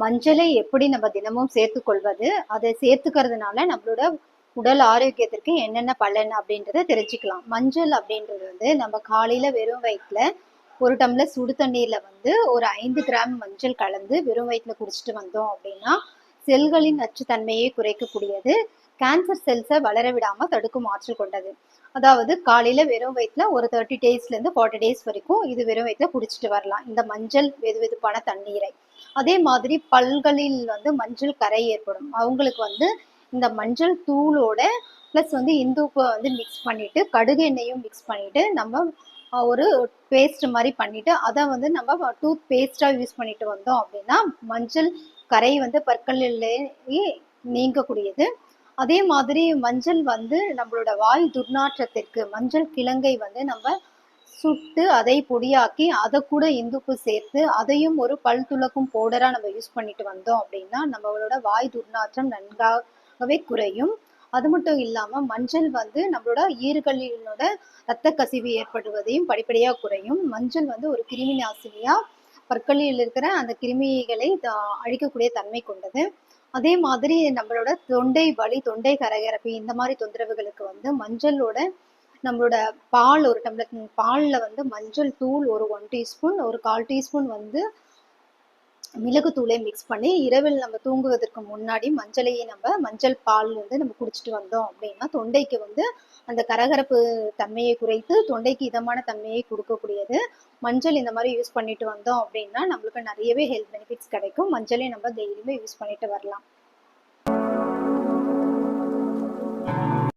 மஞ்சளை எப்படி நம்ம தினமும் சேர்த்துக்கொள்வது, அதை சேர்த்துக்கிறதுனால நம்மளோட உடல் ஆரோக்கியத்திற்கு என்னென்ன பலன் அப்படின்றத தெரிஞ்சுக்கலாம். மஞ்சள் அப்படின்றது வந்து நம்ம காலையில வெறும் வயிற்றுல ஒரு டம்ளர் சுடு தண்ணீர்ல வந்து ஒரு 5 கிராம் மஞ்சள் கலந்து வெறும் வயிற்றுல குடிச்சிட்டு வந்தோம் அப்படின்னா செல்களின் நச்சுத்தன்மையை குறைக்கக்கூடியது, கேன்சர் செல்ஸை வளர விடாம தடுக்கும் ஆற்றல் கொண்டது. அதாவது காலையில வெறும் வயிற்றுல ஒரு 30 டேஸ்லேருந்து 40 டேஸ் வரைக்கும் இது வெறும் வயிற்றுல குடிச்சிட்டு வரலாம், இந்த மஞ்சள் வெதுவெதுப்பான தண்ணீரை. அதே மாதிரி பல்களில் வந்து மஞ்சள் கரை ஏற்படும் அவங்களுக்கு வந்து இந்த மஞ்சள் தூளோட ப்ளஸ் வந்து இந்துப்பை வந்து மிக்ஸ் பண்ணிட்டு கடுகு எண்ணெயும் மிக்ஸ் பண்ணிட்டு நம்ம ஒரு பேஸ்ட் மாதிரி பண்ணிட்டு அதை வந்து நம்ம டூத் பேஸ்டா யூஸ் பண்ணிட்டு வந்தோம் அப்படின்னா மஞ்சள் கரை வந்து பற்களிலேயே நீங்கக்கூடியது. அதே மாதிரி மஞ்சள் வந்து நம்மளோட வாய் துர்நாற்றத்திற்கு மஞ்சள் கிழங்கை வந்து நம்ம சுட்டு அதை பொடியாக்கி அதை கூட இந்துப்பு சேர்த்து அதையும் ஒரு பல் துலக்கும் பவுடரா நம்ம யூஸ் பண்ணிட்டு வந்தோம் அப்படின்னா நம்மளோட வாய் துர்நாற்றம் நன்றாகவே குறையும். அது மட்டும் இல்லாம மஞ்சள் வந்து நம்மளோட ஈறுகளினோட இரத்த கசிவு ஏற்படுவதையும் படிப்படியா குறையும். மஞ்சள் வந்து ஒரு கிருமி நாசினியா பற்களில் இருக்கிற அந்த கிருமிகளை அழிக்கக்கூடிய தன்மை கொண்டது. அதே மாதிரி நம்மளோட தொண்டை வலி, தொண்டை கரகரப்பு இந்த மாதிரி தொந்தரவுகளுக்கு வந்து மஞ்சளோட நம்மளோட பால் ஒரு டம்ளர் பாலில் வந்து மஞ்சள் தூள் ஒரு 1 டீஸ்பூன் ஒரு 1/4 டீஸ்பூன் வந்து மிளகு தூளை மிக்ஸ் பண்ணி இரவில் நம்ம தூங்குவதற்கு முன்னாடி மஞ்சள் பால் வந்து நம்ம குடிச்சிட்டு வந்தோம் அப்படின்னா தொண்டைக்கு வந்து அந்த கரகரப்பு தன்மையை குறைத்து தொண்டைக்கு இதமான தன்மையை கொடுக்கக்கூடியது. மஞ்சள் இந்த மாதிரி யூஸ் பண்ணிட்டு வந்தோம் அப்படின்னா நம்மளுக்கு நிறையவே ஹெல்த் பெனிஃபிட்ஸ் கிடைக்கும். மஞ்சளை நம்ம டெய்லியுமே யூஸ் பண்ணிட்டு வரலாம்.